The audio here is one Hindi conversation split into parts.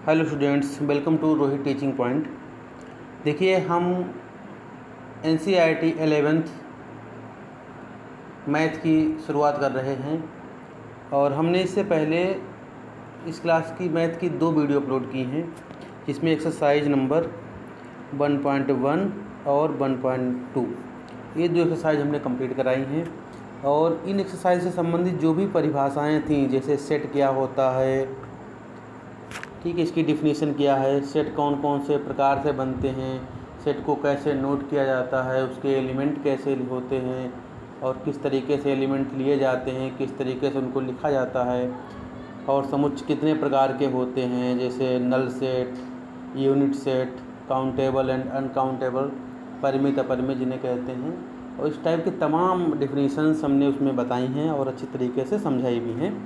Hello students, welcome to Rohit teaching point. देखिए, हम NCERT 11th मैथ की शुरुआत कर रहे हैं और हमने इससे पहले इस क्लास की मैथ की 2 वीडियो अपलोड की हैं, जिसमें एक्सरसाइज नंबर 1.1 और 1.2 ये 2 एक्सरसाइज हमने कंप्लीट कराई हैं। और इन एक्सरसाइज से संबंधित जो भी परिभाषाएं थीं, जैसे सेट क्या होता है, ठीक है, इसकी डिफिनीशन क्या है, सेट कौन कौन से प्रकार से बनते हैं, सेट को कैसे नोट किया जाता है, उसके एलिमेंट कैसे होते हैं और किस तरीके से एलिमेंट लिए जाते हैं, किस तरीके से उनको लिखा जाता है, और समुच्चय कितने प्रकार के होते हैं, जैसे null set, unit set, countable and uncountable, परिमित अपरिमित जिन्हें कहते हैं, और इस टाइप के तमाम डिफिनीशंस हमने उसमें बताई हैं और अच्छी तरीके से समझाई भी हैं।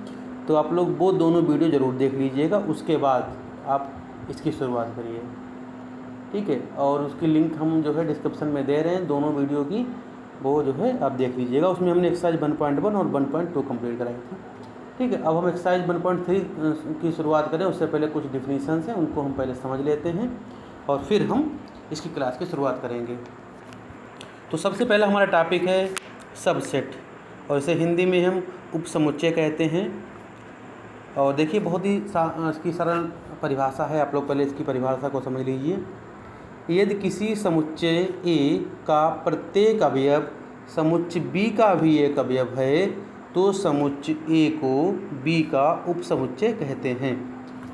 तो आप लोग वो दोनों वीडियो ज़रूर देख लीजिएगा, उसके बाद आप इसकी शुरुआत करिए, ठीक है। और उसकी लिंक हम जो है डिस्क्रिप्शन में दे रहे हैं, दोनों वीडियो की, वो जो है आप देख लीजिएगा। उसमें हमने एक्सरसाइज 1.1 और 1.2 कंप्लीट कराई थी, ठीक है। अब हम एक्सरसाइज 1.3 की शुरुआत करें, उससे पहले कुछ डिफिनीशंस हैं, उनको हम पहले समझ लेते हैं और फिर हम इसकी क्लास की शुरुआत करेंगे। तो सबसे पहला हमारा टॉपिक है सबसेट, और इसे हिंदी में हम उपसमुच्चय कहते हैं। और देखिए, बहुत ही इसकी सरल परिभाषा है, आप लोग पहले इसकी परिभाषा को समझ लीजिए। यदि किसी समुच्चय A का प्रत्येक अवयव समुच्चय B का भी एक अवयव है, तो समुच्चय A को B का उपसमुच्चय कहते हैं।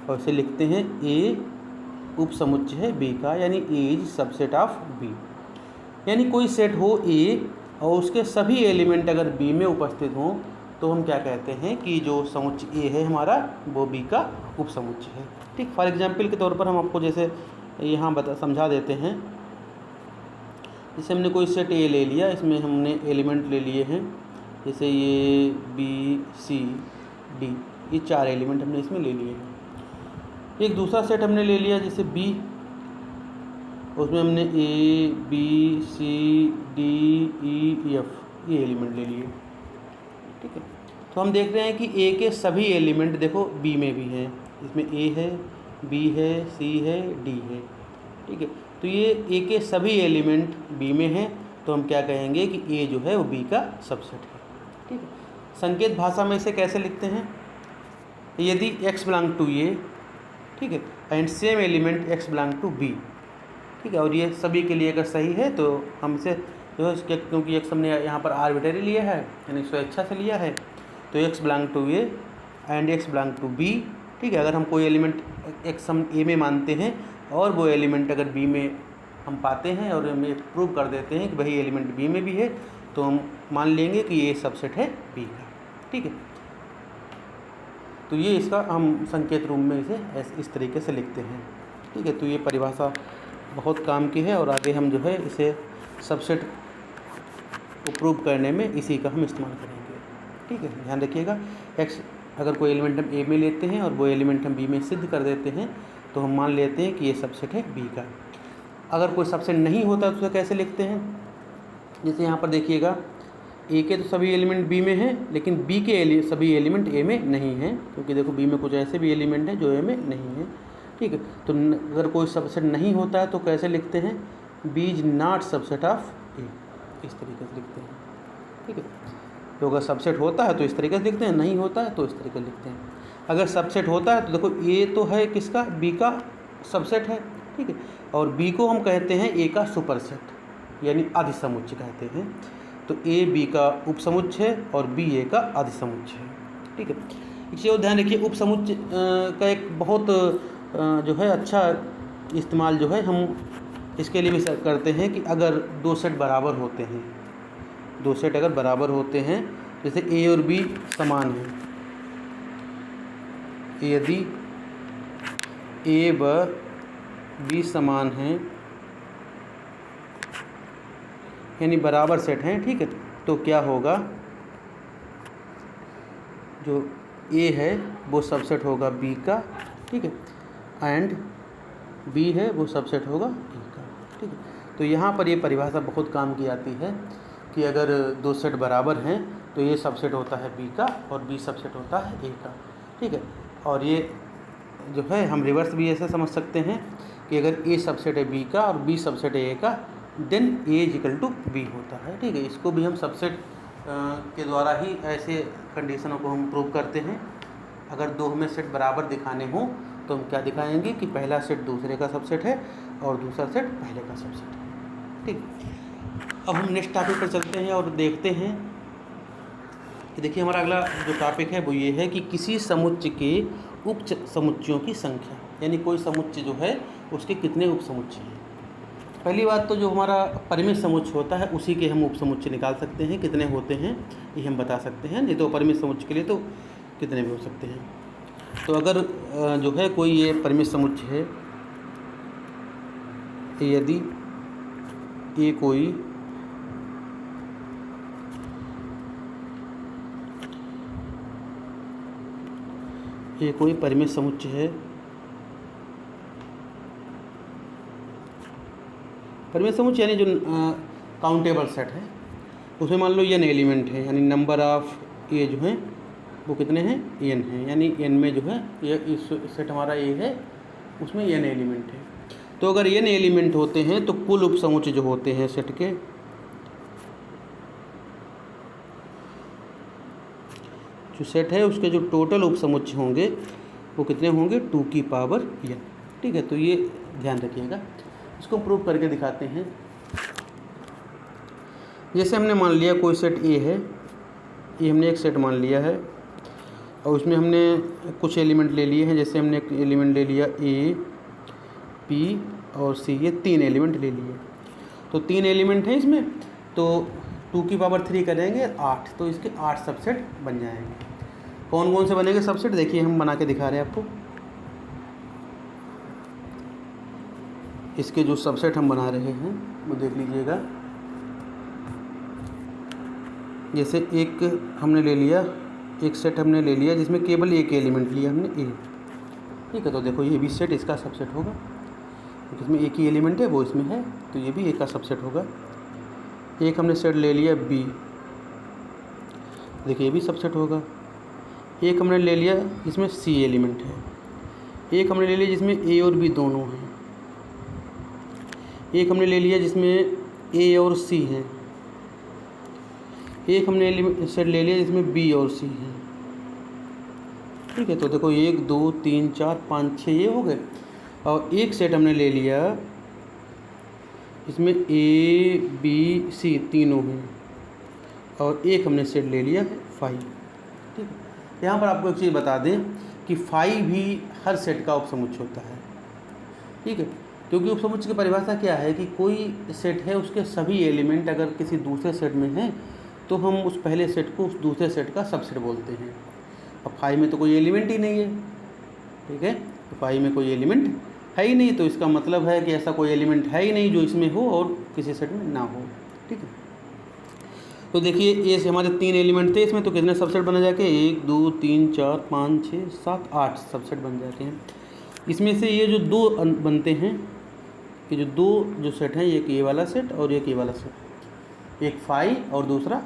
और इसे लिखते हैं A उपसमुच्चय है B का, यानी A is subset of B। यानी कोई सेट हो A और उसके सभी एलिमेंट अगर B में उपस्थित हों, तो हम क्या कहते हैं कि जो समुच्चय A है हमारा, वो B का उपसमुच्चय है, ठीक। फॉर एग्जांपल के तौर पर हम आपको जैसे यहाँ समझा देते हैं। जैसे हमने कोई सेट A ले लिया, इसमें हमने एलिमेंट ले लिए हैं, जैसे ये B C D, ये 4 एलिमेंट हमने इसमें ले लिए हैं। एक दूसरा सेट हमने ले लिया जैसे B, उसमें हमने A B C D E F ये एलिमेंट ले लिए, ठीक है। तो हम देख रहे हैं कि A के सभी एलिमेंट देखो B में भी हैं, इसमें A है, B है, C है, D है, ठीक है। तो ये A के सभी एलिमेंट B में हैं, तो हम क्या कहेंगे कि A जो है वो B का सबसेट है, ठीक है। संकेत भाषा में इसे कैसे लिखते हैं? यदि X बिलोंग टू A, ठीक है, and same element X belong to B, ठीक है, और ये सभी के लिए अगर सही है तो हम इसे जो है, क्योंकि X हमने यहाँ पर आर्बिट्रेरी लिया है, यानी स्वेच्छा से लिया है, तो X belong to A and X belong to B, ठीक है। अगर हम कोई एलिमेंट X हम A में मानते हैं और वो एलिमेंट अगर B में हम पाते हैं और हम प्रूव कर देते हैं कि वही एलिमेंट B में भी है, तो हम मान लेंगे कि ये सबसेट है B का, ठीक है। तो ये इसका हम संकेत रूप में इसे इस तरीके से लिखते हैं, ठीक है। तो ये परिभाषा बहुत काम की है और आगे हम जो है इसे सबसेट को प्रूव करने में इसी का हम इस्तेमाल करेंगे, ठीक है। ध्यान रखिएगा, X अगर कोई एलिमेंट हम A में लेते हैं और वो एलिमेंट हम B में सिद्ध कर देते हैं, तो हम मान लेते हैं कि ये सबसेट है B का। अगर कोई सबसेट नहीं होता तो उसे कैसे लिखते हैं? जैसे यहाँ पर देखिएगा, A के तो सभी एलिमेंट B में हैं, लेकिन B के सभी एलिमेंट A में नहीं हैं, क्योंकि देखो B में कुछ ऐसे भी एलिमेंट हैं जो A में नहीं हैं, ठीक है। तो अगर कोई सबसेट नहीं होता है तो कैसे लिखते हैं? B is not subset of A, इस तरीके से लिखते हैं, ठीक है। तो अगर सबसेट होता है तो इस तरीके से लिखते हैं, नहीं होता है तो इस तरीके से लिखते हैं। अगर सबसेट होता है तो देखो A तो है किसका? B का सबसेट है, ठीक है, और B को हम कहते हैं A का सुपरसेट, यानी अधिसमुच्चय कहते हैं। तो A B का उपसमुच्चय है और B A का अधिसमुच्चय है, ठीक है। इसे और ध्यान रखिए, उपसमुच्चय का एक बहुत जो है अच्छा इस्तेमाल जो है हम इसके लिए भी करते हैं कि अगर 2 सेट बराबर होते हैं, 2 सेट अगर बराबर होते हैं, जैसे A और B समान हैं, यदि A व B समान हैं, यानी बराबर सेट हैं, ठीक है, तो क्या होगा? जो A है वो सबसेट होगा B का, ठीक है, एंड B है वो सबसेट होगा A का, ठीक है। तो यहाँ पर ये परिभाषा बहुत काम की आती है कि अगर 2 सेट बराबर हैं तो ये सबसेट होता है B का और B सबसेट होता है A का, ठीक है। और ये जो है हम रिवर्स भी ऐसे समझ सकते हैं कि अगर ए सबसेट है बी का और बी सबसेट है ए का, then A equal to B होता है। ठीक है, इसको भी हम सबसेट के द्वारा ही ऐसे कंडीशनों को हम प्रूव करते हैं। अगर दो हमें सेट बराबर दिखाने हों तो हम क्या दिखाएंगे कि पहला सेट दूसरे का सबसेट है और दूसरा सेट पहले का सबसेट है। ठीक, अब हम नेक्स्ट टॉपिक पर चलते हैं और देखते हैं कि देखिए हमारा अगला जो टॉपिक है वो ये है कि किसी समुच्चय के उप समुच्चयों की संख्या, यानी कोई समुच्चय जो है उसके कितने उप समुच्चय हैं। पहली बात तो जो हमारा परिमित समुच्चय होता है उसी के हम उप समुच्चय निकाल सकते हैं, कितने होते हैं ये हम बता सकते हैं, नहीं तो परिमित समुच्चय के लिए तो कितने भी हो सकते हैं। तो अगर जो है कोई ये परिमित समुच्चय है, यदि ये कोई परिमित समुच्चय है, परिमित समुच्चय यानी जो काउंटेबल सेट है, उसमें मान लो n एलिमेंट है, यानी नंबर ऑफ ए जो हैं वो कितने हैं, n है, यानी n में जो है ये इस सेट हमारा ए है उसमें n एलिमेंट है। तो अगर n एलिमेंट होते हैं तो कुल उप समुच्चय जो होते हैं सेट के, जो सेट है उसके जो टोटल उप समुच्चय होंगे वो कितने होंगे, 2 की पावर n। ठीक है, तो ये ध्यान रखिएगा, इसको प्रूव करके दिखाते हैं। जैसे हमने मान लिया कोई सेट ए है, ये हमने एक सेट मान लिया है और उसमें हमने कुछ एलिमेंट ले लिए हैं। जैसे हमने एक एलिमेंट ले लिया ए, पी और सी, ये 3 एलिमेंट ले लिए। तो 3 एलिमेंट हैं इसमें, तो 2 की पावर 3 करेंगे 8, तो इसके 8 सबसेट बन जाएंगे। कौन कौन से बनेंगे सबसेट, देखिए हम बना के दिखा रहे हैं आपको। इसके जो सबसेट हम बना रहे हैं वो देख लीजिएगा। जैसे एक हमने ले लिया, एक सेट हमने ले लिया जिसमें केवल एक एलिमेंट लिया हमने ए। ठीक है, तो देखो ये भी सेट इसका सबसेट होगा, जिसमें एक ही एलिमेंट है वो इसमें है, तो ये भी ए का सबसेट होगा। एक हमने सेट ले लिया बी, देखिए ये भी सबसेट होगा। एक हमने ले लिया जिसमें सी एलिमेंट है, एक हमने ले लिया जिसमें ए और बी दोनों हैं, एक हमने ले लिया जिसमें ए और सी हैं, एक हमने सेट ले लिया जिसमें बी और सी है। ठीक है, तो देखो 1 2 3 4 5 6 ये हो गए। और एक सेट हमने ले लिया इसमें ए बी सी तीनों हैं, और एक हमने सेट ले लिया है 5। ठीक है, यहाँ पर आपको एक चीज़ बता दें कि 5 भी हर सेट का उपसमुच्चय होता है। ठीक है, क्योंकि उपसमुच्चय की परिभाषा क्या है कि कोई सेट है उसके सभी एलिमेंट अगर किसी दूसरे सेट में हैं तो हम उस पहले सेट को उस दूसरे सेट का सबसेट बोलते हैं। अब 5 में तो कोई एलिमेंट ही नहीं है। ठीक है, तो 5 में कोई एलिमेंट है ही नहीं, तो इसका मतलब है कि ऐसा कोई एलिमेंट है ही नहीं जो इसमें हो और किसी सेट में ना हो। ठीक है, तो देखिए ये से हमारे 3 एलिमेंट थे इसमें, तो कितने सबसेट बने जाके 1 2 3 4 5 6 7 8 सबसेट बन जाते हैं। इसमें से ये जो 2 बनते हैं, कि जो 2 जो सेट हैं, एक ये वाला सेट और एक ये वाला सेट, एक 5 और दूसरा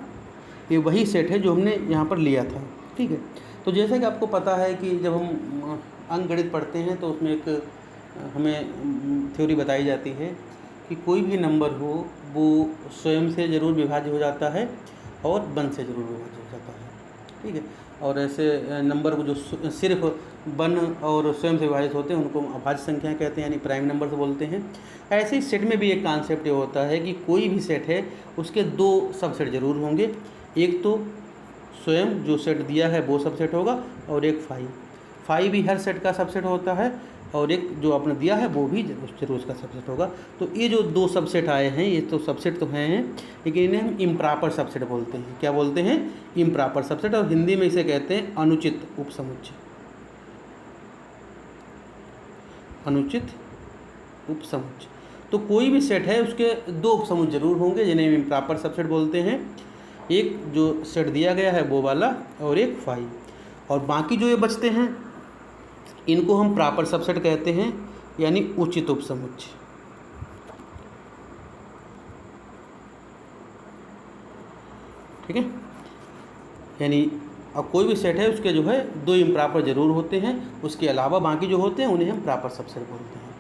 ये वही सेट है जो हमने यहाँ पर लिया था। ठीक है, तो जैसा कि आपको पता है कि जब हम अंकगणित पढ़ते हैं तो उसमें एक हमें थ्योरी बताई जाती है कि कोई भी नंबर हो वो स्वयं से ज़रूर विभाज्य हो जाता है और 1 से ज़रूर विभाज्य हो जाता है। ठीक है, और ऐसे नंबर को जो सिर्फ 1 और स्वयं से विभाजित होते हैं उनको अभाज्य संख्या कहते हैं, यानी प्राइम नंबर से बोलते हैं। ऐसे ही सेट में भी एक कॉन्सेप्ट ये होता है कि कोई भी सेट है उसके 2 सबसेट ज़रूर होंगे। एक तो स्वयं जो सेट दिया है वो सबसेट होगा, और एक 5 भी हर सेट का सबसेट होता है, और एक जो आपने दिया है वो भी जरूर उसका सबसेट होगा। तो ये जो 2 सबसेट आए हैं ये तो सबसेट तो हैं, लेकिन इन्हें हम इम्प्रॉपर सबसेट बोलते हैं। क्या बोलते हैं? इम्प्रॉपर सबसेट, और हिंदी में इसे कहते हैं अनुचित उपसमुच्चय। अनुचित उपसमुच्चय। तो कोई भी सेट है उसके 2 उपसमुच्चय जरूर होंगे जिन्हें हम इम्प्रॉपर सबसेट बोलते हैं। एक जो सेट दिया गया है वो वाला, और एक 5, और बाकी जो ये बचते हैं इनको हम प्रॉपर सबसेट कहते हैं, यानी उचित उपसमुच्चय। ठीक है, यानी और कोई भी सेट है उसके जो है 2 इम्प्रॉपर ज़रूर होते हैं, उसके अलावा बाकी जो होते हैं उन्हें हम प्रॉपर सबसेट बोलते हैं।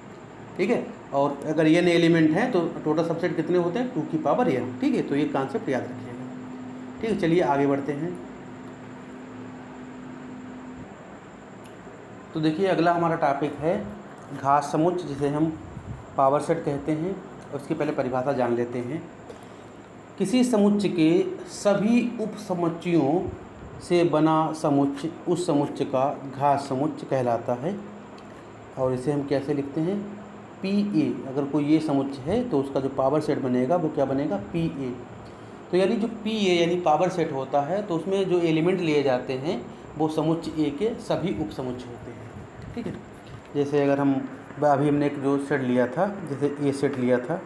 ठीक है, और अगर n एलिमेंट हैं तो टोटल सबसेट कितने होते हैं, 2 की पावर n। ठीक है, तो ये कॉन्सेप्ट याद रखिएगा। ठीक है, चलिए आगे बढ़ते हैं। तो देखिए अगला हमारा टॉपिक है घात समुच्चय, जिसे हम पावर सेट कहते हैं। उसकी पहले परिभाषा जान लेते हैं। किसी समुच्चय के सभी उप समुच्चयों से बना समुच्चय उस समुच्चय का घात समुच्चय कहलाता है। और इसे हम कैसे लिखते हैं, PA। अगर कोई ये समुच्चय है तो उसका जो पावर सेट बनेगा वो क्या बनेगा, PA। तो यानी जो PA यानी पावर सेट होता है तो उसमें जो एलिमेंट लिए जाते हैं वो समुच्चय A के सभी उप समुच्चय होते हैं। ठीक है, जैसे अगर हम अभी हमने एक जो सेट लिया था, जैसे A सेट लिया था,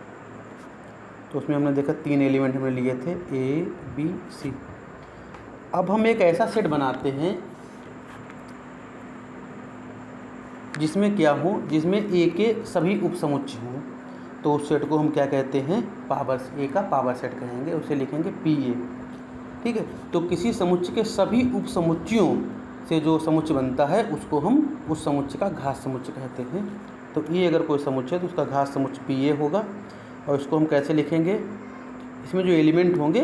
तो उसमें हमने देखा 3 एलिमेंट हमने लिए थे A B C। अब हम एक ऐसा सेट बनाते हैं जिसमें क्या हो, जिसमें A के सभी उप समुच्चय हों, तो उस सेट को हम क्या कहते हैं, पावर A का पावर सेट कहेंगे, उसे लिखेंगे PA। ठीक है, तो किसी समुच्चय के सभी उप समुच्चयों से जो समुच्चय बनता है उसको हम उस समुच्चय का घात समुच्चय कहते हैं। तो ये अगर कोई समुच्चय है तो उसका घात समुच्चय PA होगा। और इसको हम कैसे लिखेंगे, इसमें जो एलिमेंट होंगे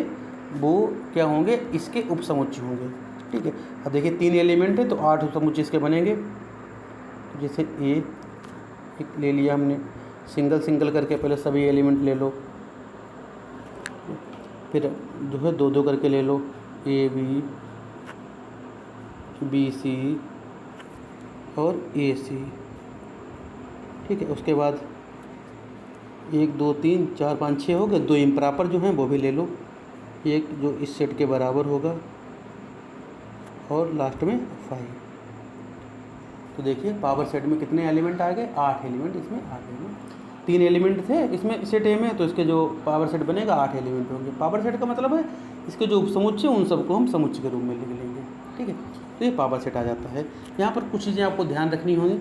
वो क्या होंगे, इसके उप समुच्चय होंगे। ठीक है, अब देखिए 3 एलिमेंट है तो 8 उप समुच्चय इसके बनेंगे। जैसे A एक ले लिया हमने, सिंगल सिंगल करके पहले सभी एलिमेंट ले लो, फिर जो है 2-2 करके ले लो, AB BC और AC। ठीक है, उसके बाद 1 2 3 4 5 6 हो गए। 2 इम्प्रॉपर जो हैं वो भी ले लो, एक जो इस सेट के बराबर होगा और लास्ट में 5। तो देखिए पावर सेट में कितने एलिमेंट आ गए, 8 एलिमेंट इसमें आ गए। 3 एलिमेंट थे इसमें सेट A में, तो इसके जो पावर सेट बनेगा 8 एलिमेंट होंगे। पावर सेट का मतलब है इसके जो उपसमुच्चय उन सबको हम समुच्चय के रूप में लिख लेंगे। ठीक है, तो ये पावर सेट आ जाता है। यहाँ पर कुछ चीज़ें आपको ध्यान रखनी होंगी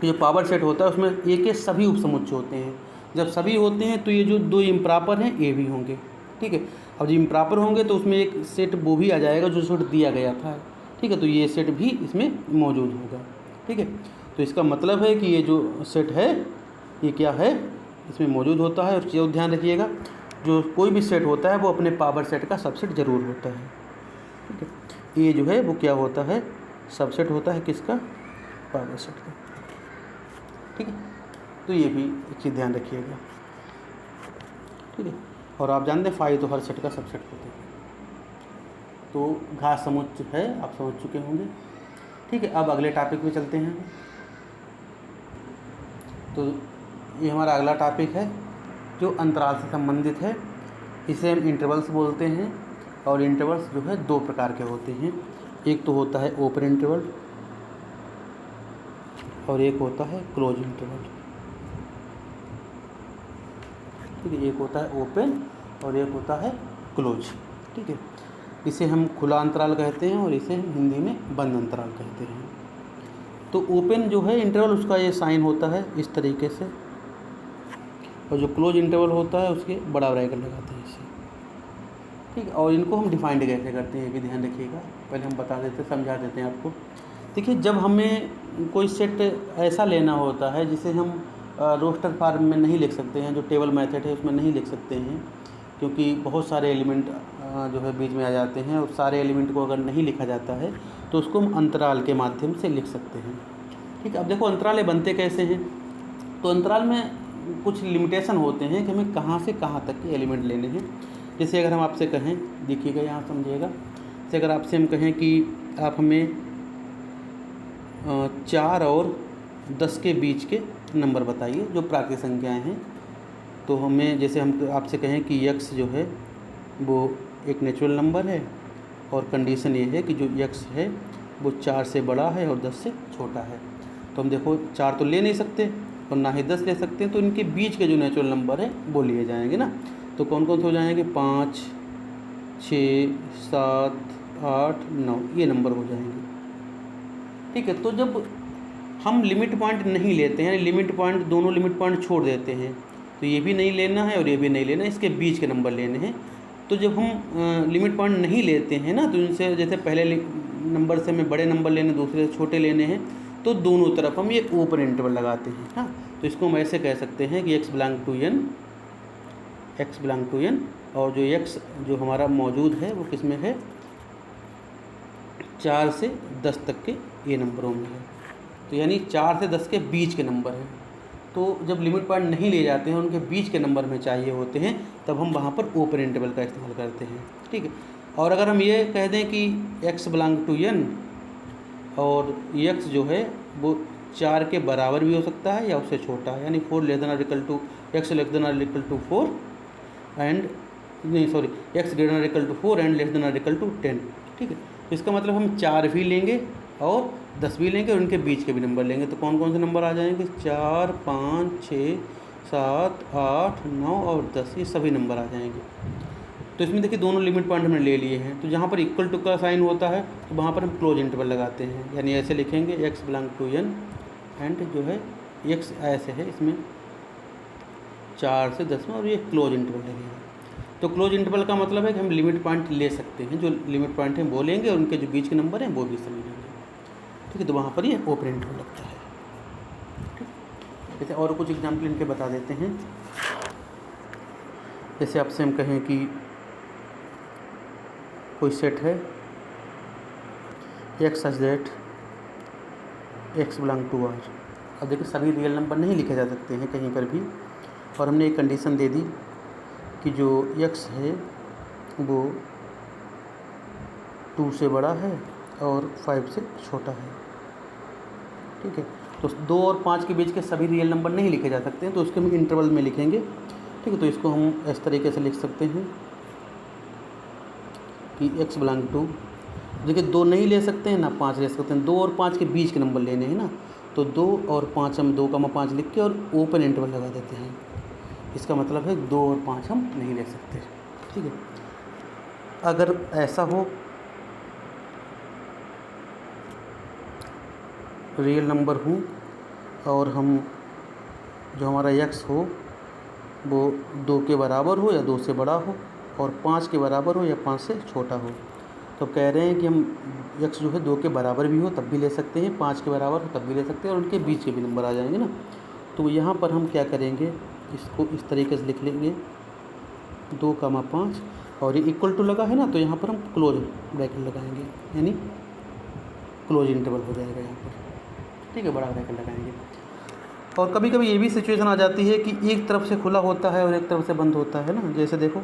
कि जो पावर सेट होता है उसमें A के सभी उपसमुच्चय होते हैं। जब सभी होते हैं तो ये जो 2 इम्प्रॉपर हैं A भी होंगे। ठीक है, अब जो इम्प्रॉपर होंगे तो उसमें एक सेट वो भी आ जाएगा जो सेट दिया गया था। ठीक है, तो ये सेट भी इसमें मौजूद होगा। ठीक है, तो इसका मतलब है कि ये जो सेट है ये क्या है, इसमें मौजूद होता है। और चीज़ ध्यान रखिएगा, जो कोई भी सेट होता है वो अपने पावर सेट का सबसेट ज़रूर होता है। ठीक है, ये जो है वो क्या होता है, सबसेट होता है किसका, पावर सेट का। ठीक है, तो ये भी एक चीज़ ध्यान रखिएगा। ठीक है, और आप जानते हैं 5 तो हर सेट का सबसेट होता है। तो घात समुच्चय है आप समझ चुके होंगे। ठीक है, अब अगले टॉपिक पे चलते हैं। तो ये हमारा अगला टॉपिक है जो अंतराल से संबंधित है। इसे हम इंटरवल्स बोलते हैं। और इंटरवल्स जो है 2 प्रकार के होते हैं, एक तो होता है ओपन इंटरवल और एक होता है क्लोज इंटरवल। ठीक है, एक होता है ओपन और एक होता है क्लोज। ठीक है, इसे हम खुला अंतराल कहते हैं और इसे हम हिंदी में बंद अंतराल कहते हैं। तो ओपन जो है इंटरवल उसका ये साइन होता है इस तरीके से, और जो क्लोज इंटरवल होता है उसके बड़ा ब्रैकेट लगाते हैं इसे। ठीक है, और इनको हम डिफाइंड कैसे करते हैं भी ध्यान रखिएगा, पहले हम बता देते समझा देते हैं आपको। देखिए, जब हमें कोई सेट ऐसा लेना होता है जिसे हम रोस्टर फॉर्म में नहीं लिख सकते हैं, जो टेबल मेथड है उसमें नहीं लिख सकते हैं, क्योंकि बहुत सारे एलिमेंट जो है बीच में आ जाते हैं, और सारे एलिमेंट को अगर नहीं लिखा जाता है तो उसको हम अंतराल के माध्यम से लिख सकते हैं। ठीक है, अब देखो अंतराल बनते कैसे हैं। तो अंतराल में कुछ लिमिटेशन होते हैं कि हमें कहाँ से कहाँ तक के एलिमेंट लेने हैं। जैसे अगर हम आपसे कहें, देखिएगा यहाँ समझिएगा, जैसे अगर आपसे हम कहें कि आप हमें 4 और 10 के बीच के नंबर बताइए जो प्राकृतिक संख्याएं हैं। तो हमें जैसे हम आपसे कहें कि x जो है वो एक नेचुरल नंबर है और कंडीशन ये है कि जो x है वो 4 से बड़ा है और 10 से छोटा है। तो हम देखो 4 तो ले नहीं सकते और ना ही 10 ले सकते हैं, तो इनके बीच के जो नेचुरल नंबर है वो लिए जाएंगे ना। तो कौन कौन से हो जाएंगे, 5 6 7 8 9 ये नंबर हो जाएंगे। ठीक है, तो जब हम लिमिट पॉइंट नहीं लेते हैं, लिमिट पॉइंट दोनों लिमिट पॉइंट छोड़ देते हैं, तो ये भी नहीं लेना है और ये भी नहीं लेना है, इसके बीच के नंबर लेने हैं। तो जब हम लिमिट पॉइंट नहीं लेते हैं ना, तो इनसे जैसे पहले नंबर से हमें बड़े नंबर लेने, दूसरे से छोटे लेने हैं, तो दोनों तरफ हम ये ओपन इंटरवल लगाते हैं। हाँ, तो इसको हम ऐसे कह सकते हैं कि x बिलोंग टू n, और जो x जो हमारा मौजूद है वो किस में है, 4 से 10 तक के ये नंबरों में है। तो यानी 4 से 10 के बीच के नंबर हैं। तो जब लिमिट पॉइंट नहीं ले जाते हैं, उनके बीच के नंबर में चाहिए होते हैं, तब हम वहाँ पर ओपन इंटरवल का इस्तेमाल करते हैं। ठीक है। और अगर हम ये कह दें कि x बिलोंग टू n और x जो है वो 4 के बराबर भी हो सकता है या उससे छोटा है, यानी 4 लेस देन और equal to x less than और इक्वल टू 4 एंड नहीं सॉरी x ग्रेटर देन और equal to 4 and less than और इक्वल टू 10। ठीक है। तो इसका मतलब हम 4 भी लेंगे और 10 भी लेंगे और उनके बीच के भी नंबर लेंगे। तो कौन कौन से नंबर आ जाएंगे, 4, 5, 6, 7, 8, 9 और 10, ये सभी नंबर आ जाएंगे। तो इसमें देखिए दोनों लिमिट पॉइंट हमने ले लिए हैं। तो जहाँ पर इक्वल टू का साइन होता है तो वहाँ पर हम क्लोज इंटरवल लगाते हैं, यानी ऐसे लिखेंगे x belong to n and जो है x ऐसे है, इसमें 4 से 10 में, और ये क्लोज इंटरवल लगेगा। तो क्लोज इंटरवल का मतलब है कि हम लिमिट पॉइंट ले सकते हैं, जो लिमिट पॉइंट हैं वो लेंगे और उनके जो बीच के नंबर हैं वो भी सभी लेंगे। ठीक है। तो वहाँ पर ये ओपन इंटरवल लगता है। ठीक। जैसे और कुछ एग्जाम्पल इनके बता देते हैं। जैसे आपसे हम कहें कि कोई सेट है x such that x belong to r। अब देखिए सभी रियल नंबर नहीं लिखे जा सकते हैं कहीं पर भी, और हमने एक कंडीशन दे दी कि जो x है वो 2 से बड़ा है और 5 से छोटा है। ठीक है। तो 2 और 5 के बीच के सभी रियल नंबर नहीं लिखे जा सकते हैं, तो उसके हम इंटरवल में लिखेंगे। ठीक है। तो इसको हम इस तरीके से लिख सकते हैं कि x बिलोंग टू, देखिए 2 नहीं ले सकते हैं ना 5 ले सकते हैं, 2 और 5 के बीच के नंबर लेने हैं ना, तो 2 और 5 हम 2,5 लिख के और ओपन इंटरवल लगा देते हैं। इसका मतलब है 2 और 5 हम नहीं ले सकते। ठीक है। अगर ऐसा हो, रियल नंबर हो और हम जो हमारा x हो वो 2 के बराबर हो या 2 से बड़ा हो, और 5 के बराबर हो या 5 से छोटा हो, तो कह रहे हैं कि हम x जो है 2 के बराबर भी हो तब भी ले सकते हैं, 5 के बराबर हो तब भी ले सकते हैं, और उनके बीच के भी नंबर आ जाएंगे ना। तो यहाँ पर हम क्या करेंगे, इसको इस तरीके से लिख लेंगे 2,5, और ये इक्वल टू लगा है ना, तो यहाँ पर हम क्लोज ब्रैकेट लगाएंगे, यानी क्लोज इंटरवल हो जाएगा यहाँ पर। ठीक है। बड़ा ब्रैकेट लगाएंगे। और कभी कभी ये भी सिचुएशन आ जाती है कि एक तरफ से खुला होता है और एक तरफ से बंद होता है ना। जैसे देखो,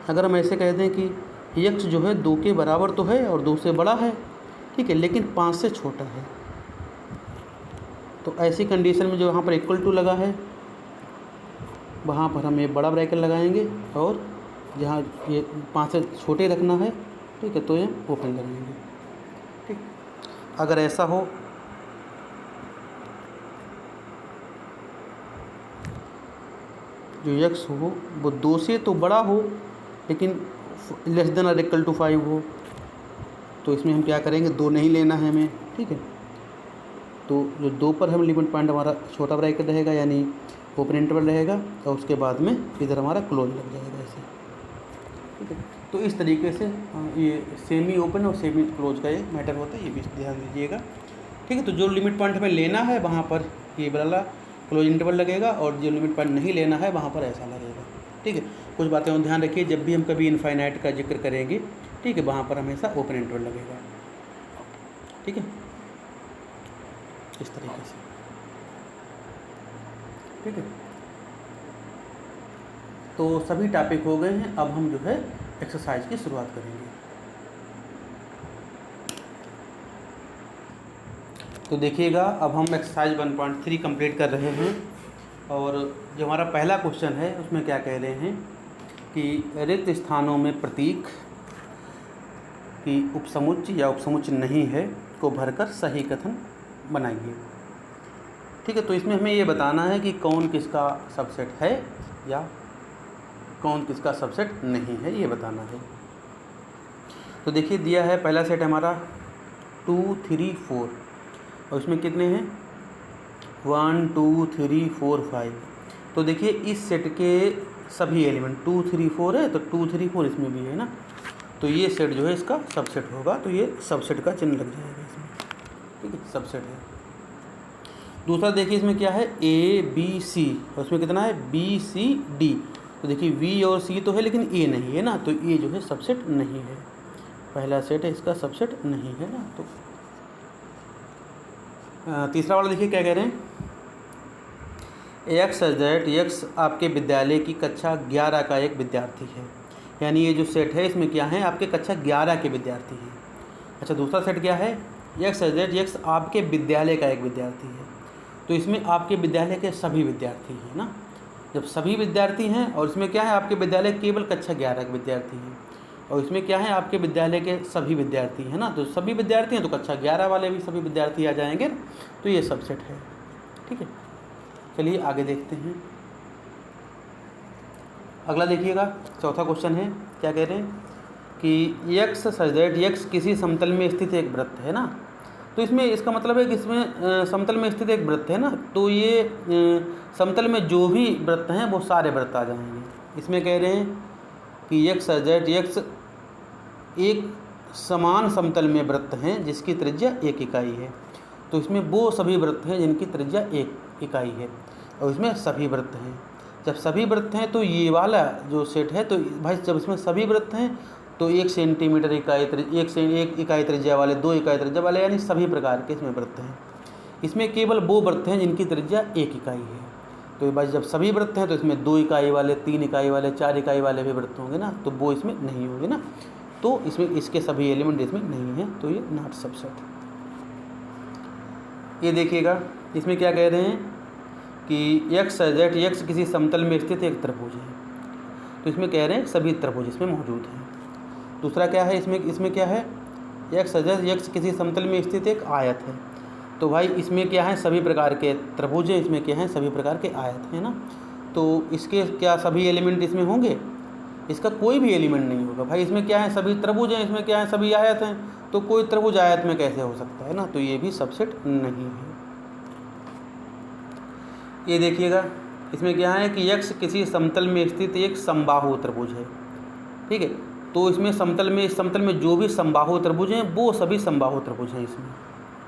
अगर हम ऐसे कह दें कि x जो है 2 के बराबर तो है और 2 से बड़ा है, ठीक है, लेकिन 5 से छोटा है, तो ऐसी कंडीशन में जो यहाँ पर इक्वल टू लगा है वहाँ पर हम ये बड़ा ब्रैकेट लगाएंगे, और जहाँ ये 5 से छोटे रखना है, ठीक है, तो ये ओपन लगाएंगे। ठीक। अगर ऐसा हो जो x हो वो 2 से तो बड़ा हो लेकिन लेस देन और इक्वल टू 5 हो, तो इसमें हम क्या करेंगे, 2 नहीं लेना है हमें। ठीक है। तो जो 2 पर हम लिमिट पॉइंट हमारा छोटा ब्रैकेट रहेगा, यानी ओपन इंटरवल रहेगा, और उसके बाद में इधर हमारा क्लोज लग जाएगा ऐसे। ठीक है। तो इस तरीके से ये सेमी ओपन और सेमी क्लोज का ये मैटर होता है, ये भी ध्यान दीजिएगा। ठीक है। तो जो लिमिट पॉइंट हमें लेना है वहाँ पर ये वाला क्लोज इंटरवल लगेगा, और जो लिमिट पॉइंट नहीं लेना है वहाँ पर ऐसा लगेगा। ठीक है। कुछ बातें और ध्यान रखिए, जब भी हम कभी इनफाइनाइट का जिक्र करेंगे, ठीक है, वहाँ पर हमेशा ओपन इंटरवल लगेगा। ठीक है। इस तरीके से। ठीक है। तो सभी टॉपिक हो गए हैं। अब हम जो है एक्सरसाइज की शुरुआत करेंगे। तो देखिएगा, अब हम एक्सरसाइज 1.3 कंप्लीट कर रहे हैं, और जो हमारा पहला क्वेश्चन है उसमें क्या कह रहे हैं कि रिक्त स्थानों में प्रतीक की उपसमुच्चय या उपसमुच्चय नहीं है को भरकर सही कथन बनाइए। ठीक है। तो इसमें हमें ये बताना है कि कौन किसका सबसेट है या कौन किसका सबसेट नहीं है, ये बताना है। तो देखिए दिया है, पहला सेट हमारा 2, 3, 4, और इसमें कितने हैं 1, 2, 3, 4, 5। तो देखिए इस सेट के सभी एलिमेंट 2 3 4 है तो 2 3 4 इसमें भी है ना, तो ये सेट जो है इसका सबसेट होगा, तो ये सबसेट का चिन्ह लग जाएगा इसमें, ठीक है, सबसेट है। दूसरा देखिए इसमें क्या है ABC, और उसमें कितना है BCD, तो देखिए V और C तो है लेकिन A नहीं है ना, तो ये जो है सबसेट नहीं है, पहला सेट है इसका सबसेट नहीं है ना। तो तीसरा वाला देखिए क्या कह रहे हैं, x आपके विद्यालय की कक्षा 11 का एक विद्यार्थी है, यानी ये जो सेट है इसमें क्या है आपके कक्षा 11 के विद्यार्थी हैं। अच्छा दूसरा सेट क्या है x आपके विद्यालय का एक विद्यार्थी है, तो इसमें आपके विद्यालय के सभी विद्यार्थी हैं ना, जब सभी विद्यार्थी हैं और इसमें क्या है आपके विद्यालय केवल कक्षा 11 के विद्यार्थी हैं, और इसमें क्या है आपके विद्यालय के सभी विद्यार्थी हैं ना, तो सभी विद्यार्थी हैं तो कक्षा 11 वाले भी सभी विद्यार्थी आ जाएंगे, तो ये सबसेट है, ठीक है। चलिए आगे देखते हैं, अगला देखिएगा चौथा क्वेश्चन है, क्या कह रहे हैं कि x किसी समतल में स्थित एक वृत्त है ना, तो इसमें इसका मतलब है कि इसमें समतल में स्थित एक वृत्त है ना, तो ये समतल में जो भी वृत्त हैं वो सारे वृत्त आ जाएंगे। इसमें कह रहे हैं कि x एक समान समतल में वृत्त हैं जिसकी त्रिज्या 1 इकाई है, तो इसमें वो सभी वृत्त हैं जिनकी त्रिज्या 1 इकाई है, और इसमें सभी वृत्त हैं। जब सभी वृत्त हैं तो ये वाला जो सेट है, तो भाई जब इसमें सभी वृत्त हैं तो 1 सेंटीमीटर इकाई 1 इकाई त्रिज्या वाले, 2 इकाई त्रिज्या वाले, यानी सभी प्रकार के इसमें वृत्त हैं। इसमें केवल वो वृत्त हैं जिनकी त्रिज्या 1 इकाई है, तो भाई जब सभी वृत्त हैं तो इसमें 2 इकाई वाले, 3 इकाई वाले, 4 इकाई वाले भी वृत्त होंगे ना, तो वो इसमें नहीं होंगे ना, तो इसमें इसके सभी एलिमेंट इसमें नहीं हैं, तो ये नॉट सबसेट। ये देखिएगा इसमें क्या कह रहे हैं कि x किसी समतल में स्थित एक त्रिभुज है, तो इसमें कह रहे हैं सभी त्रिभुज इसमें मौजूद हैं। दूसरा क्या है इसमें क्या है x किसी समतल में स्थित एक आयत है, तो भाई इसमें क्या है सभी प्रकार के त्रिभुज हैं, इसमें क्या है सभी प्रकार के आयत हैं ना, तो इसके क्या सभी एलिमेंट इसमें होंगे, इसका कोई भी एलिमेंट नहीं होगा। भाई इसमें क्या है सभी त्रिभुज हैं, इसमें क्या है सभी आयत हैं, तो कोई त्रिभुज आयत में कैसे हो सकता है ना, तो ये भी सबसेट नहीं है। ये देखिएगा इसमें क्या है कि x किसी समतल में स्थित एक समबाहु त्रिभुज है, ठीक है, तो इसमें समतल में जो भी समबाहु त्रिभुज हैं वो सभी समबाहु त्रिभुज हैं इसमें,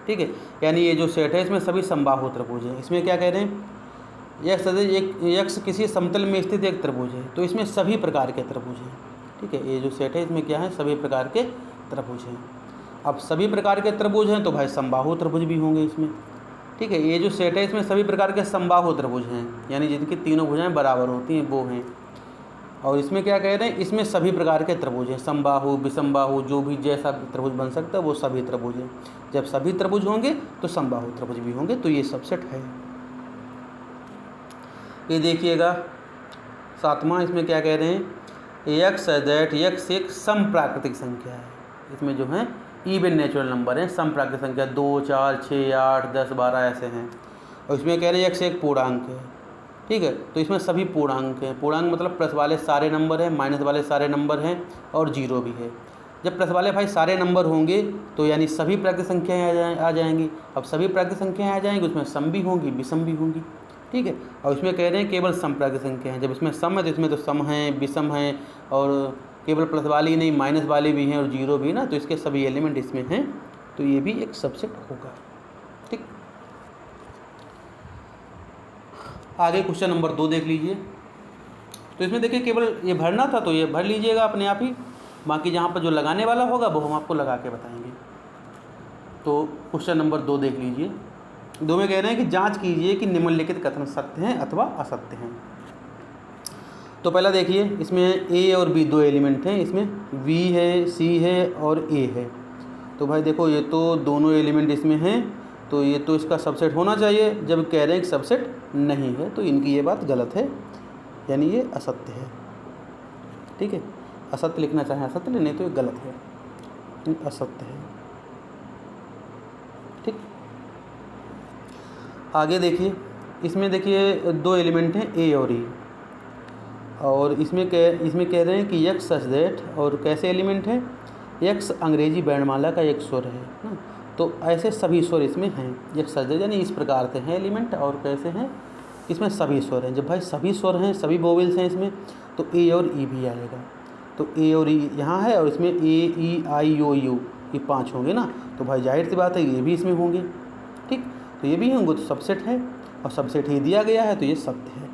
ठीक है, यानी ये जो सेट है इसमें सभी समबाहु त्रिभुज हैं। इसमें क्या कह रहे हैं x किसी समतल में स्थित एक त्रिभुज है, तो इसमें सभी प्रकार के त्रिभुज हैं, ठीक है, ये जो सेट है इसमें क्या है सभी प्रकार के त्रिभुज हैं। अब सभी प्रकार के त्रिभुज हैं तो भाई समबाहु त्रिभुज भी होंगे इसमें, ठीक है, ये जो सेट है इसमें सभी प्रकार के समबाहु त्रिभुज हैं, यानी जिनकी तीनों भुजाएं बराबर होती हैं वो हैं। और इसमें क्या कह रहे हैं इसमें सभी प्रकार के त्रिभुज हैं, समबाहु विषमबाहु, जो भी जैसा त्रिभुज बन सकता है वो सभी त्रिभुज हैं। जब सभी त्रिभुज होंगे तो समबाहु त्रिभुज भी होंगे, तो ये सबसेट है। ये देखिएगा सातवां, इसमें क्या कह रहे हैं x एक समप्राकृतिक संख्या है, इसमें जो है इवन नेचुरल नंबर है, समप्राकृतिक संख्या 2 4 6 8 10 12 ऐसे हैं, और इसमें कह रहे हैं x एक पूर्णांक है, ठीक है, तो इसमें सभी पूर्णांक हैं। पूर्णांक मतलब प्लस वाले सारे नंबर हैं, माइनस वाले सारे नंबर हैं, और जीरो भी है। जब प्लस वाले भाई सारे नंबर होंगे तो यानी सभी प्राकृतिक संख्याएँ आ जाएंगी। अब सभी प्राकृतिक संख्याएँ आ जाएंगी, उसमें सम भी होंगी विषम भी होंगी, ठीक है, और इसमें कह रहे हैं केवल सम प्राकृतिक संख्या हैं। जब इसमें सम है तो इसमें तो सम हैं विषम हैं, और केवल प्लस वाली नहीं माइनस वाले भी हैं और जीरो भी ना, तो इसके सभी एलिमेंट इसमें हैं, तो ये भी एक सबसेट होगा, ठीक। आगे क्वेश्चन नंबर 2 देख लीजिए। तो इसमें देखिए केवल ये भरना था तो ये भर लीजिएगा अपने आप ही, बाकी जहाँ पर जो लगाने वाला होगा वो हम आपको लगा के बताएंगे। तो क्वेश्चन नंबर 2 देख लीजिए। 2 में कह रहे हैं कि जांच कीजिए कि निम्नलिखित कथन सत्य हैं अथवा असत्य हैं। तो पहला देखिए इसमें a और b 2 एलिमेंट हैं, इसमें v है, c है और a है। तो भाई देखो ये तो दोनों एलिमेंट इसमें हैं, तो ये तो इसका सबसेट होना चाहिए। जब कह रहे हैं कि सबसेट नहीं है तो इनकी ये बात गलत है, यानी ये असत्य है, ठीक है। असत्य लिखना चाहें असत्य, नहीं तो ये गलत है, असत्य है, ठीक। आगे देखिए इसमें देखिए 2 एलिमेंट हैं a और e, और इसमें कह रहे हैं कि x सच दैट, और कैसे एलिमेंट है x अंग्रेजी वर्णमाला का एक स्वर है ना, तो ऐसे सभी स्वर इसमें हैं। x सच दैट यानी इस प्रकार से हैं एलिमेंट, और कैसे हैं इसमें सभी स्वर हैं। जब भाई सभी स्वर हैं, सभी वोवेल्स हैं इसमें, तो ए और ई भी आएगा। तो ए और ई यहाँ है और इसमें ए ई आई ओ यू ये 5 होंगे ना, तो भाई जाहिर सी बात है ये भी इसमें होंगे। ठीक, तो ये भी होंगे, तो सबसेट है और सबसेट ही दिया गया है, तो ये सत्य है।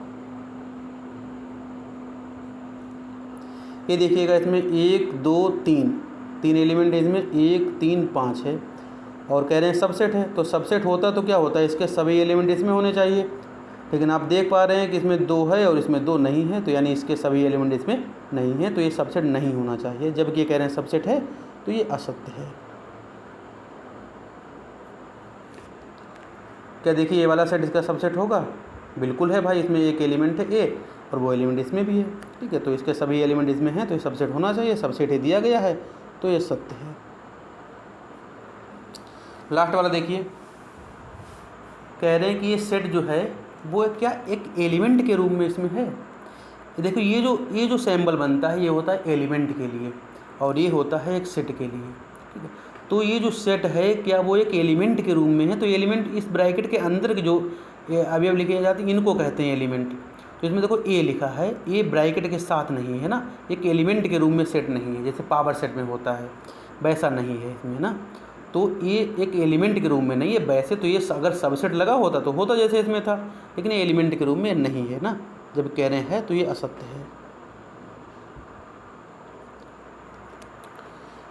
ये देखिएगा इसमें 1 2 3 एलिमेंट है इसमें, 1 3 5 है और कह रहे हैं सबसेट है। तो सबसेट होता तो क्या होता है, इसके सभी एलिमेंट इसमें होने चाहिए, लेकिन आप देख पा रहे हैं कि इसमें 2 है और इसमें 2 नहीं है, तो यानी इसके सभी एलिमेंट इसमें नहीं है, तो ये सबसेट नहीं होना चाहिए। जबकि ये कह रहे हैं सबसेट है, तो ये असत्य है। क्या देखिए ये वाला सेट इसका सबसेट होगा? बिल्कुल है भाई, इसमें एक एलिमेंट है ए और वो एलिमेंट इसमें भी है। ठीक है, तो इसके सभी एलिमेंट इसमें हैं, तो ये सबसेट होना चाहिए। सबसेट ही दिया गया है, तो ये सत्य है। लास्ट वाला देखिए, कह रहे हैं कि ये सेट जो है वो क्या एक एलिमेंट के रूप में इसमें है। देखो ये जो सिंबल बनता है ये होता है एलिमेंट के लिए और ये होता है एक सेट के लिए। ठीक है, तो ये जो सेट है क्या वो एक एलिमेंट के रूप में है। तो एलिमेंट इस ब्रैकेट के अंदर के जो अवयव लिखे जाते हैं इनको कहते हैं एलिमेंट। तो इसमें देखो ए लिखा है, ये ब्रैकेट के साथ नहीं है ना, एक एलिमेंट के रूप में सेट नहीं है, जैसे पावर सेट में होता है वैसा नहीं है इसमें ना। तो ये एक एलिमेंट के रूप में नहीं है। वैसे तो ये अगर सबसेट लगा होता तो होता जैसे इसमें था, लेकिन ये एलिमेंट के रूप में नहीं है ना। जब कह रहे हैं तो ये असत्य है।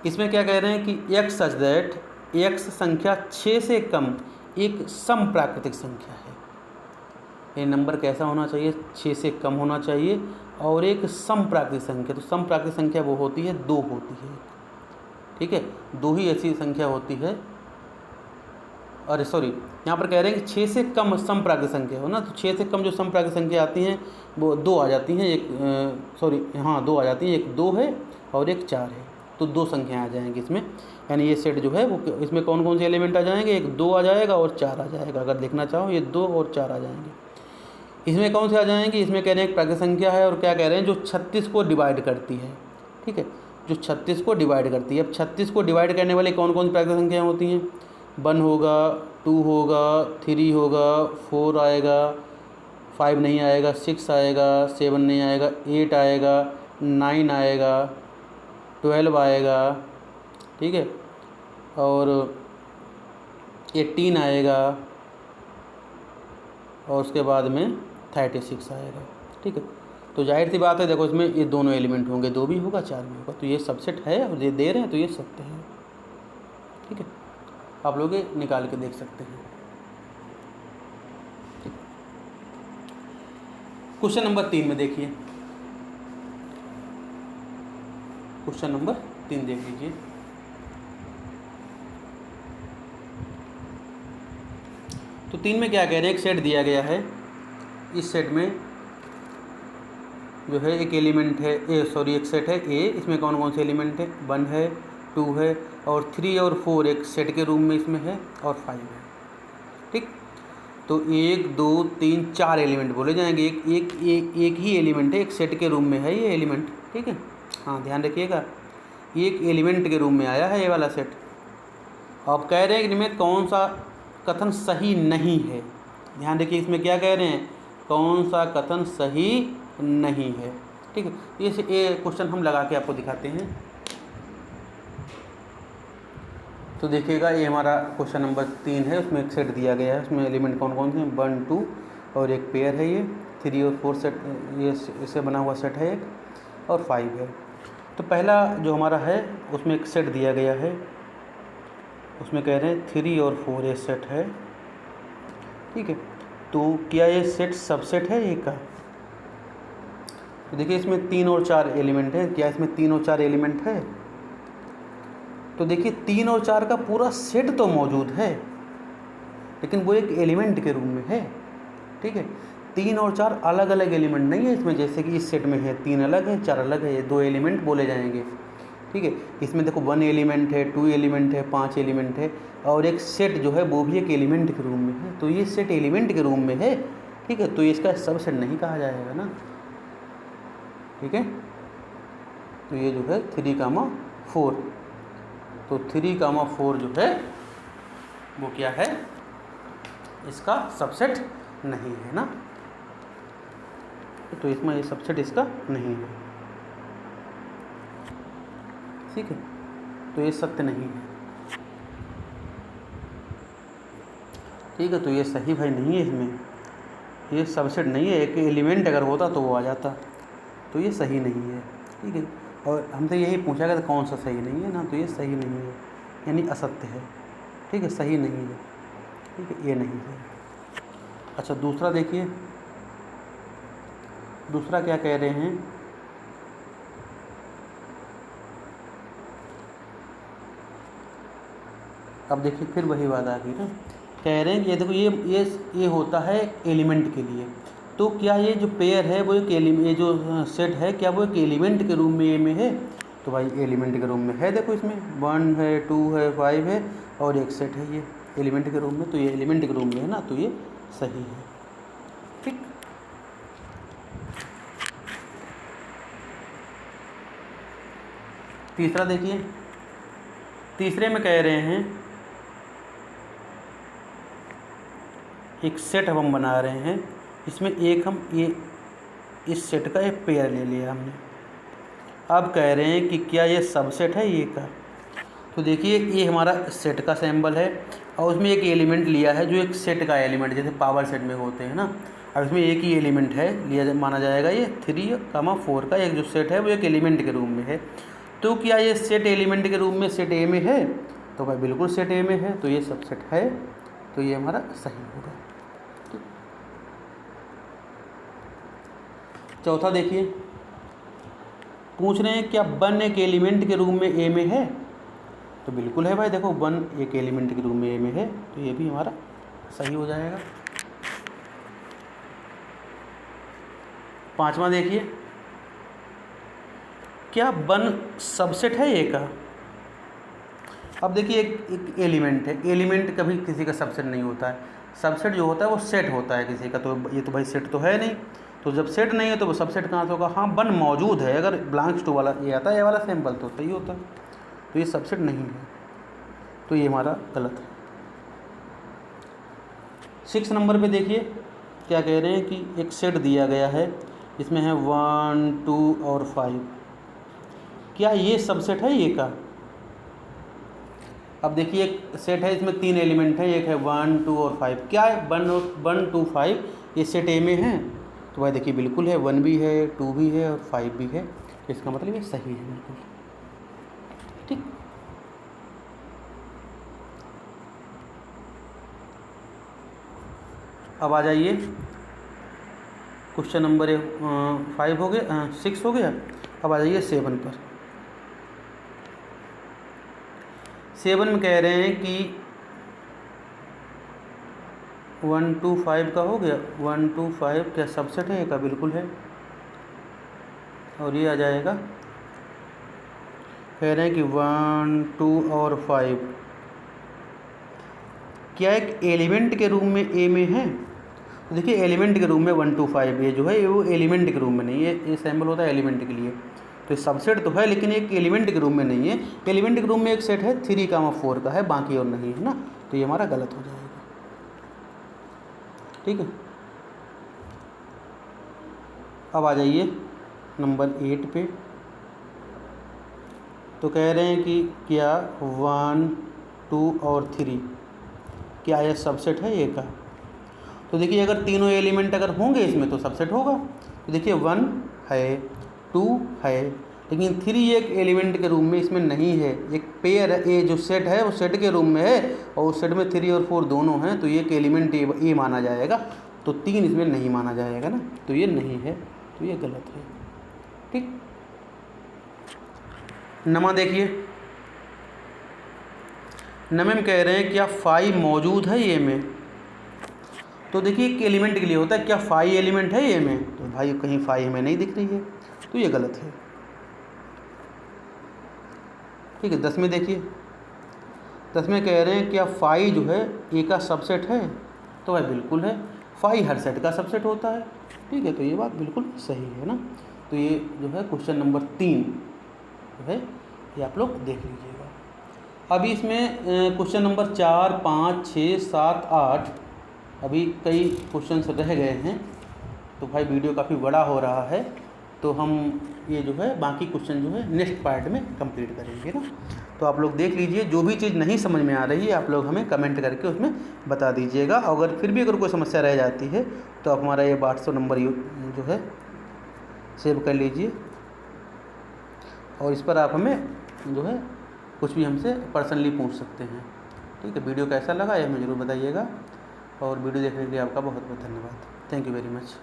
इसमें क्या कह रहे हैं कि एक्स सच दैट एक्स संख्या 6 से कम एक सम प्राकृतिक संख्या है। ये नंबर कैसा होना चाहिए? 6 से कम होना चाहिए और एक सम प्राकृतिक संख्या। तो सम प्राकृतिक संख्या वो होती है 2 होती है। ठीक है, 2 ही ऐसी संख्या होती है। अरे सॉरी, यहाँ पर कह रहे हैं कि 6 से कम सम प्राकृतिक संख्या हो ना, तो 6 से कम जो सम प्राकृतिक संख्या आती हैं वो 2 आ जाती हैं। हाँ 2 आ जाती हैं, एक 2 है और एक 4 है, तो 2 संख्याएँ आ जाएंगी इसमें। यानी ये सेट जो है वो इसमें कौन कौन से एलिमेंट आ जाएंगे? एक 2 आ जाएगा और 4 आ जाएगा। अगर देखना चाहो ये 2 और 4 आ जाएंगे। इसमें कौन से आ जाएंगे? इसमें कह रहे हैं प्राकृतिक संख्या है और क्या कह रहे हैं जो 36 को डिवाइड करती है। ठीक है, जो 36 को डिवाइड करती है। अब 36 को डिवाइड करने वाली कौन कौन सी प्राकृतिक संख्याएँ होती हैं? 1 होगा, 2 होगा, 3 होगा, 4 आएगा, 5 नहीं आएगा, 6 आएगा, 7 नहीं आएगा, 8 आएगा, 9 आएगा, 12 आएगा। ठीक है, और 18 आएगा और उसके बाद में 36 आएगा। ठीक है, तो जाहिर सी बात है देखो इसमें ये दोनों एलिमेंट होंगे, 2 भी होगा 4 भी होगा, तो ये सबसेट है और ये दे रहे हैं तो ये सत्य है। ठीक है, आप लोग ये निकाल के देख सकते हैं। क्वेश्चन नंबर 3 में देखिए, क्वेश्चन नंबर 3 देख लीजिए। तो 3 में क्या कह रहे हैं? एक सेट दिया गया है, इस सेट में जो है एक एलिमेंट है एक सेट है ए। इसमें कौन कौन से एलिमेंट है? 1 है, 2 है और 3 और 4 एक सेट के रूप में इसमें है और 5 है। ठीक, तो 1 2 3 4 एलिमेंट बोले जाएंगे। एक ही एलिमेंट है, एक सेट के रूप में है ये एलिमेंट। ठीक है, हाँ ध्यान रखिएगा, एक एलिमेंट के रूप में आया है ये वाला सेट। अब कह रहे हैं कि इनमें कौन सा कथन सही नहीं है। ध्यान रखिए इसमें क्या कह रहे हैं, कौन सा कथन सही नहीं है। ठीक है, ये क्वेश्चन हम लगा के आपको दिखाते हैं। तो देखिएगा ये हमारा क्वेश्चन नंबर 3 है, उसमें एक सेट दिया गया है, उसमें एलिमेंट कौन कौन से हैं? 1 2 और एक पेयर है ये 3 और 4 सेट, ये इससे बना हुआ सेट है एक, और 5 है। तो पहला जो हमारा है उसमें एक सेट दिया गया है, उसमें कह रहे हैं 3 और 4 ये सेट है। ठीक है, तो क्या ये सेट सबसेट है एक का? तो देखिए इसमें 3 और 4 एलिमेंट है, क्या इसमें 3 और 4 एलिमेंट है? तो देखिए 3 और 4 का पूरा सेट तो मौजूद है, लेकिन वो एक एलिमेंट के रूप में है। ठीक है, 3 और 4 अलग अलग एलिमेंट नहीं है इसमें, जैसे कि इस सेट में है 3 अलग है 4 अलग है, ये 2 एलिमेंट बोले जाएंगे। ठीक है, इसमें देखो 1 एलिमेंट है, 2 एलिमेंट है, 5 एलिमेंट है और एक सेट जो है वो भी एक एलिमेंट के रूप में है। तो ये सेट एलिमेंट के रूप में है। ठीक है, तो इसका सबसेट नहीं कहा जाएगा ना। ठीक है, तो ये जो है 3,4, तो 3,4 जो है वो क्या है? इसका सबसेट नहीं है ना। तो इसमें ये सबसेट इसका नहीं है। ठीक है, तो ये सत्य नहीं है। ठीक है, तो ये सही भाई नहीं है, इसमें ये सबसेट नहीं है। एक एलिमेंट अगर होता तो वो आ जाता, तो ये सही नहीं है। ठीक है, और हमसे यही पूछा गया कौन सा सही नहीं है ना, तो ये सही नहीं है यानी असत्य है। ठीक है, सही नहीं है। ठीक है, ये नहीं है। अच्छा, दूसरा देखिए, दूसरा क्या कह रहे हैं, अब देखिए फिर वही बात आ गई ना। कह रहे हैं कि ये देखो, ये होता है एलिमेंट के लिए, तो क्या ये जो पेयर है वो एक ये जो सेट है क्या वो एक एलिमेंट के रूम में ए में है? तो भाई एलिमेंट के रूम में है। देखो इसमें 1 है, 2 है, 5 है और एक सेट है ये एलिमेंट के रूम में, तो ये एलिमेंट के रूम में है ना, तो ये सही है। ठीक, तीसरा देखिए, तीसरे में कह रहे हैं एक सेट हम बना रहे हैं, इसमें एक हम ये इस सेट का एक पेयर ले लिया हमने। अब कह रहे हैं कि क्या ये सबसेट है ये का? तो देखिए ये हमारा सेट का सैम्बल है और उसमें एक एलिमेंट लिया है जो एक सेट का एलिमेंट, जैसे पावर सेट में होते हैं ना। अब इसमें एक ही एलिमेंट है लिया माना जाएगा, ये 3, 4 का एक जो सेट है वो एक एलिमेंट के रूम में है। तो क्या ये सेट एलिमेंट के रूम में सेट ए में है? तो भाई बिल्कुल सेट ए में है, तो ये सबसेट है, तो ये हमारा सही होगा। चौथा देखिए, पूछ रहे हैं क्या 1 एक एलिमेंट के रूम में ए में है? तो बिल्कुल है भाई, देखो 1 एक एलिमेंट के रूम में ए में है, तो ये भी हमारा सही हो जाएगा। पांचवा देखिए, क्या 1 सबसेट है ए का? अब देखिए एक एलिमेंट है, एलिमेंट कभी किसी का सबसेट नहीं होता है। सबसेट जो होता है वो सेट होता है किसी का, तो ये तो भाई सेट तो है नहीं, तो जब सेट नहीं है तो वो सबसेट कहाँ से होगा? हाँ, 1 मौजूद है, अगर बिलोंग्स टू वाला ये आता है, ये वाला सैम्पल तो सही होता है, तो ये सबसेट नहीं है, तो ये हमारा गलत है। 6 नंबर पे देखिए क्या कह रहे हैं कि एक सेट दिया गया है, इसमें है 1, 2 और 5, क्या ये सबसेट है ये का? अब देखिए एक सेट है, इसमें 3 एलिमेंट हैं, एक है 1, 2 और 5, क्या है 1, 2, 5 ये सेट ए में है? तो भाई देखिए बिल्कुल है, 1 भी है, 2 भी है और 5 भी है, इसका मतलब ये सही है बिल्कुल। ठीक, अब आ जाइए क्वेश्चन नंबर 5 हो गया, 6 हो गया। अब आ जाइए 7 पर। 7 में कह रहे हैं कि 1, 2, 5 का हो गया, 1, 2, 5 क्या सबसेट है का? बिल्कुल है, और ये आ जाएगा, कह रहे हैं कि 1, 2 और 5 क्या एक एलिमेंट के रूम में ए में है? तो देखिए एलिमेंट के रूम में 1, 2, 5 ये जो है वो एलिमेंट के रूम में नहीं है, ये सैम्पल होता है एलिमेंट के लिए, तो सबसेट तो है लेकिन एक एलिमेंट के रूम में नहीं है। एलिमेंट के रूम में एक सेट है 3, 4 का है, बाकी और नहीं है ना, तो ये हमारा गलत हो जाएगा। ठीक है, अब आ जाइए नंबर 8 पे। तो कह रहे हैं कि क्या 1, 2 और 3 क्या यह सबसेट है ए का? तो देखिए अगर तीनों एलिमेंट अगर होंगे इसमें तो सबसेट होगा। तो देखिए 1 है, 2 है, लेकिन 3 एक एलिमेंट के रूम में इसमें नहीं है, एक पेयर है, ए जो सेट है वो सेट के रूम में है और उस सेट में 3 और 4 दोनों हैं, तो ये एक एलिमेंट ए माना जाएगा, तो 3 इसमें नहीं माना जाएगा ना, तो ये नहीं है, तो ये गलत है। ठीक, नमा देखिए, नमे में कह रहे हैं क्या 5 मौजूद है ए में? तो देखिए एक एलिमेंट के लिए होता है, क्या 5 एलिमेंट है ए में? तो भाई कहीं 5 हमें नहीं दिख रही है, तो ये गलत है। ठीक है, 10 में देखिए, 10 में कह रहे हैं क्या 5 जो है ए का सबसेट है? तो भाई बिल्कुल है, 5 हर सेट का सबसेट होता है। ठीक है, तो ये बात बिल्कुल सही है ना। तो ये जो है क्वेश्चन नंबर 3 जो है ये आप लोग देख लीजिएगा। अभी इसमें क्वेश्चन नंबर 4, 5, 6, 7, 8 अभी कई क्वेश्चन रह गए हैं, तो भाई वीडियो काफ़ी बड़ा हो रहा है, तो हम ये जो है बाकी क्वेश्चन जो है नेक्स्ट पार्ट में कंप्लीट करेंगे ना। तो आप लोग देख लीजिए, जो भी चीज़ नहीं समझ में आ रही है आप लोग हमें कमेंट करके उसमें बता दीजिएगा। अगर फिर भी अगर कोई समस्या रह जाती है तो आप हमारा ये व्हाट्सएप नंबर जो है सेव कर लीजिए, और इस पर आप हमें जो है कुछ भी हमसे पर्सनली पूछ सकते हैं। ठीक है, वीडियो कैसा लगा ये हमें ज़रूर बताइएगा, और वीडियो देखने के लिए आपका बहुत बहुत धन्यवाद। Thank you very much.